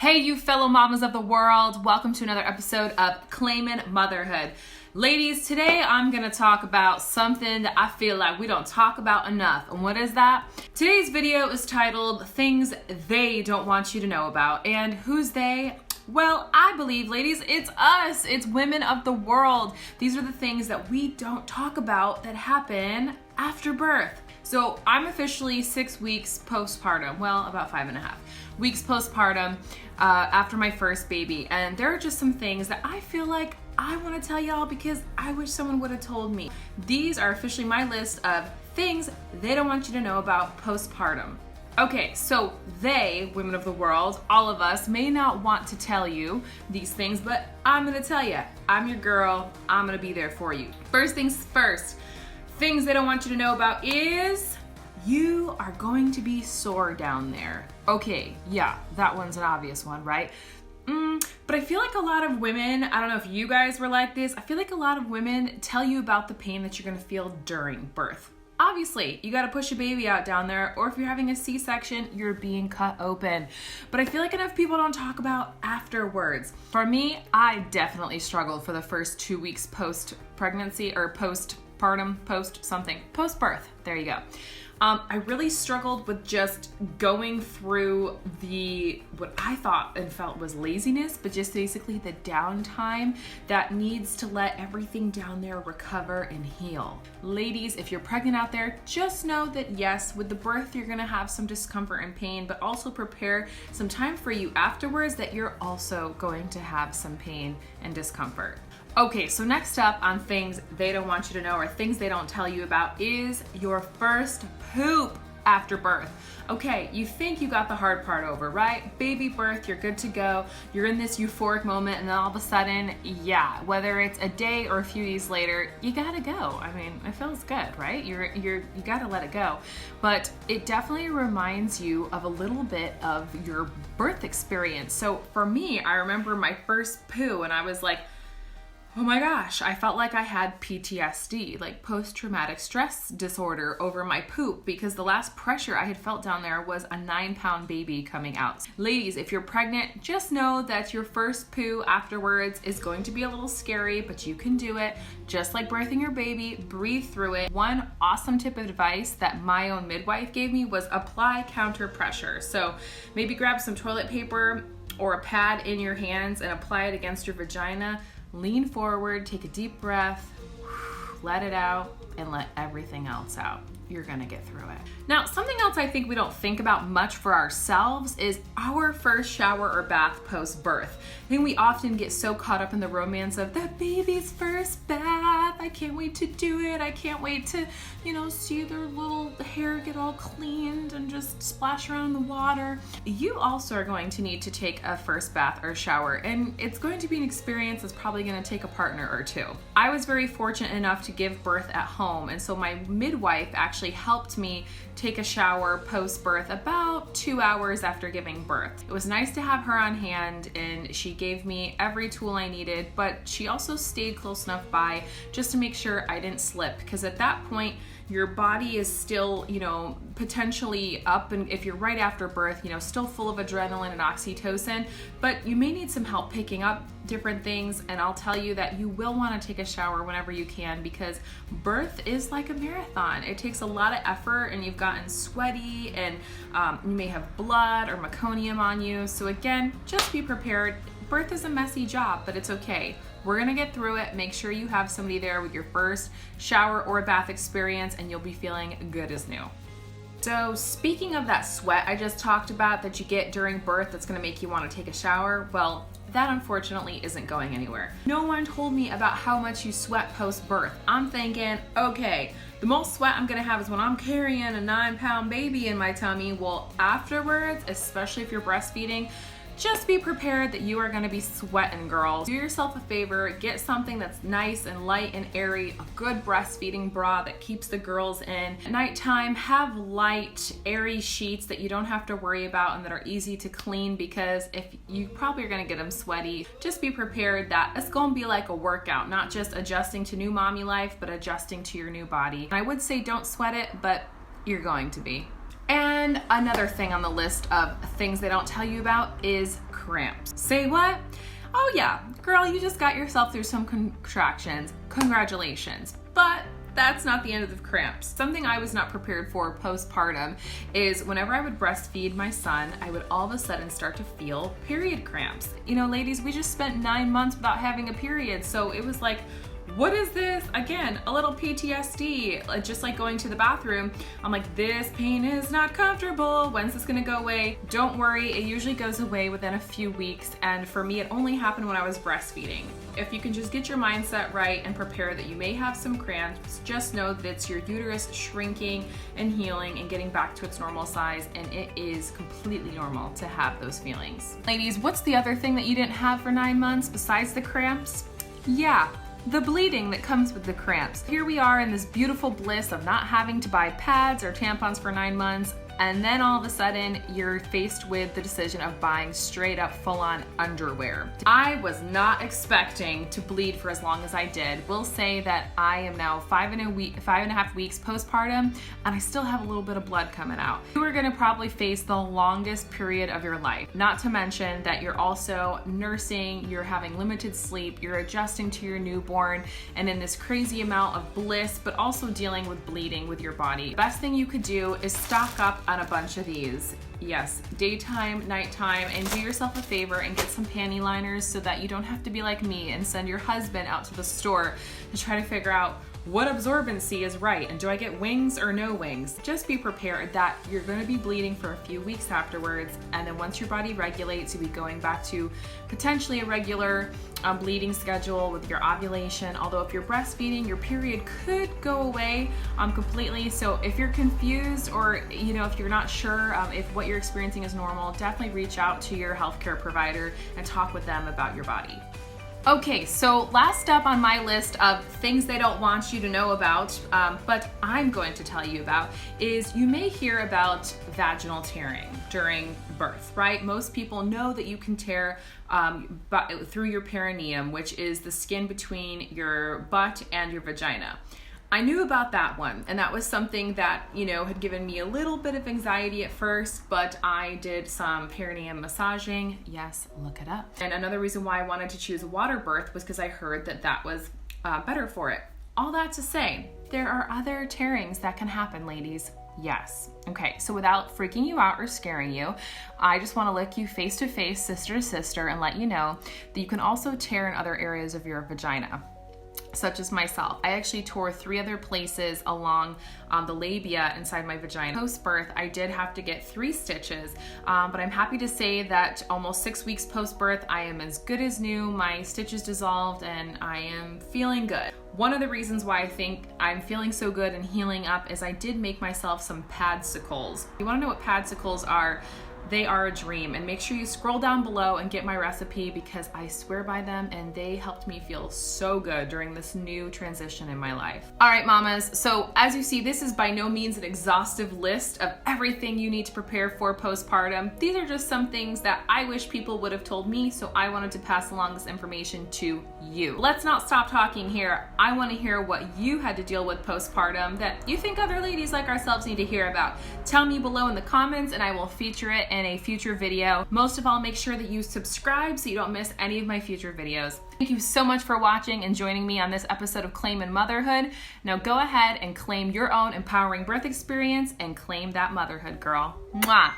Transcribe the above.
Hey, you fellow mamas of the world. Welcome to another episode of Cleyman Motherhood. Ladies, today I'm going to talk about something that I feel like we don't talk about enough. And what is that? Today's video is titled Things They Don't Want You to Know About. And who's they? Well, I believe, ladies, it's us. It's women of the world. These are the things that we don't talk about that happen after birth. So I'm officially 6 weeks postpartum. Well, about 5.5 weeks postpartum after my first baby. And there are just some things that I feel like I want to tell y'all because I wish someone would have told me. These are officially my list of things they don't want you to know about postpartum. Okay, so they, women of the world, all of us may not want to tell you these things, but I'm gonna tell you. I'm your girl. I'm gonna be there for you. First things first, things they don't want you to know about is you are going to be sore down there. Okay, yeah, that one's an obvious one, right? But I feel like a lot of women, I don't know if you guys were like this, I feel like a lot of women tell you about the pain that you're gonna feel during birth. Obviously, you gotta push a baby out down there, or if you're having a C-section, you're being cut open. But I feel like enough people don't talk about afterwards. For me, I definitely struggled for the first 2 weeks post-pregnancy, or postpartum, post-birth, there you go. I really struggled with just going through what I thought and felt was laziness, but just basically the downtime that needs to let everything down there recover and heal. Ladies, if you're pregnant out there, just know that yes, with the birth, you're gonna have some discomfort and pain, but also prepare some time for you afterwards that you're also going to have some pain and discomfort. Okay, so next up on things they don't want you to know or things they don't tell you about is your first poop after birth. Okay, you think you got the hard part over, right? Baby birth, you're good to go. You're in this euphoric moment and then all of a sudden, yeah, whether it's a day or a few days later, you gotta go. I mean, it feels good, right? You gotta let it go. But it definitely reminds you of a little bit of your birth experience. So for me, I remember my first poo and I was like, oh my gosh, I felt like I had PTSD, like post-traumatic stress disorder over my poop because the last pressure I had felt down there was a 9-pound baby coming out. Ladies, if you're pregnant, just know that your first poo afterwards is going to be a little scary, but you can do it. Just like birthing your baby, breathe through it. One awesome tip of advice that my own midwife gave me was apply counter pressure. So maybe grab some toilet paper or a pad in your hands and apply it against your vagina. Lean forward, take a deep breath, let it out, and let everything else out. You're gonna get through it. Now, something else I think we don't think about much for ourselves is our first shower or bath post-birth. I think we often get so caught up in the romance of the baby's first bath. I can't wait to do it. I can't wait to, see their little hair get all cleaned and just splash around in the water. You also are going to need to take a first bath or shower, and it's going to be an experience that's probably gonna take a partner or two. I was very fortunate enough to give birth at home, and so my midwife actually helped me take a shower post-birth about 2 hours after giving birth. It was nice to have her on hand and she gave me every tool I needed, but she also stayed close enough by just to make sure I didn't slip, because at that point your body is still, potentially up, and if you're right after birth, still full of adrenaline and oxytocin, but you may need some help picking up different things. And I'll tell you that you will want to take a shower whenever you can, because birth is like a marathon. It takes a lot of effort and you've gotten sweaty and you may have blood or meconium on you. So again, just be prepared. Birth is a messy job, but it's okay. We're gonna get through it. Make sure you have somebody there with your first shower or bath experience and you'll be feeling good as new. So speaking of that sweat I just talked about that you get during birth that's gonna make you wanna take a shower, well, that unfortunately isn't going anywhere. No one told me about how much you sweat post-birth. I'm thinking, okay, the most sweat I'm gonna have is when I'm carrying a 9-pound baby in my tummy. Well, afterwards, especially if you're breastfeeding, just be prepared that you are gonna be sweating, girls. Do yourself a favor, get something that's nice and light and airy, a good breastfeeding bra that keeps the girls in. At nighttime, have light, airy sheets that you don't have to worry about and that are easy to clean, because if you probably are gonna get them sweaty, just be prepared that it's gonna be like a workout, not just adjusting to new mommy life, but adjusting to your new body. And I would say don't sweat it, but you're going to be. And another thing on the list of things they don't tell you about is cramps. Say what? Oh yeah, girl, you just got yourself through some contractions. Congratulations. But that's not the end of the cramps. Something I was not prepared for postpartum is whenever I would breastfeed my son, I would all of a sudden start to feel period cramps. You know, ladies, we just spent 9 months without having a period, so it was like, what is this? Again, a little PTSD, just like going to the bathroom. I'm like, this pain is not comfortable. When's this gonna go away? Don't worry, it usually goes away within a few weeks. And for me, it only happened when I was breastfeeding. If you can just get your mindset right and prepare that you may have some cramps, just know that it's your uterus shrinking and healing and getting back to its normal size. And it is completely normal to have those feelings. Ladies, what's the other thing that you didn't have for 9 months besides the cramps? Yeah, the bleeding that comes with the cramps. Here we are in this beautiful bliss of not having to buy pads or tampons for 9 months, and then all of a sudden you're faced with the decision of buying straight up full-on underwear. I was not expecting to bleed for as long as I did. We'll say that I am now 5.5 weeks postpartum, and I still have a little bit of blood coming out. You are gonna probably face the longest period of your life. Not to mention that you're also nursing, you're having limited sleep, you're adjusting to your newborn, and in this crazy amount of bliss, but also dealing with bleeding with your body. Best thing you could do is stock up on a bunch of these. Yes, daytime, nighttime, and do yourself a favor and get some panty liners so that you don't have to be like me and send your husband out to the store to try to figure out what absorbency is right and do I get wings or no wings. Just be prepared that you're going to be bleeding for a few weeks afterwards, and then once your body regulates, you'll be going back to potentially a regular bleeding schedule with your ovulation. Although if you're breastfeeding, your period could go away completely. So if you're confused, or if you're not sure if what you're experiencing is normal, definitely reach out to your healthcare provider and talk with them about your body. Okay, so last up on my list of things they don't want you to know about, but I'm going to tell you about, is you may hear about vaginal tearing during birth, right? Most people know that you can tear through your perineum, which is the skin between your butt and your vagina. I knew about that one, and that was something that, had given me a little bit of anxiety at first, but I did some perineum massaging. Yes, look it up. And another reason why I wanted to choose water birth was because I heard that that was better for it. All that to say, there are other tearings that can happen, ladies. Yes. Okay, so without freaking you out or scaring you, I just want to look you face to face, sister to sister, and let you know that you can also tear in other areas of your vagina, such as myself. I actually tore 3 other places along the labia inside my vagina. Post-birth, I did have to get 3 stitches, but I'm happy to say that almost 6 weeks post-birth, I am as good as new. My stitches dissolved and I am feeling good. One of the reasons why I think I'm feeling so good and healing up is I did make myself some padsicles. You wanna know what padsicles are? They are a dream, and make sure you scroll down below and get my recipe because I swear by them and they helped me feel so good during this new transition in my life. All right, mamas, so as you see, this is by no means an exhaustive list of everything you need to prepare for postpartum. These are just some things that I wish people would have told me, so I wanted to pass along this information to you. Let's not stop talking here. I want to hear what you had to deal with postpartum that you think other ladies like ourselves need to hear about. Tell me below in the comments and I will feature it in a future video. Most of all, make sure that you subscribe so you don't miss any of my future videos. Thank you so much for watching and joining me on this episode of Clayman Motherhood. Now go ahead and claim your own empowering birth experience and claim that motherhood, girl. Mwah!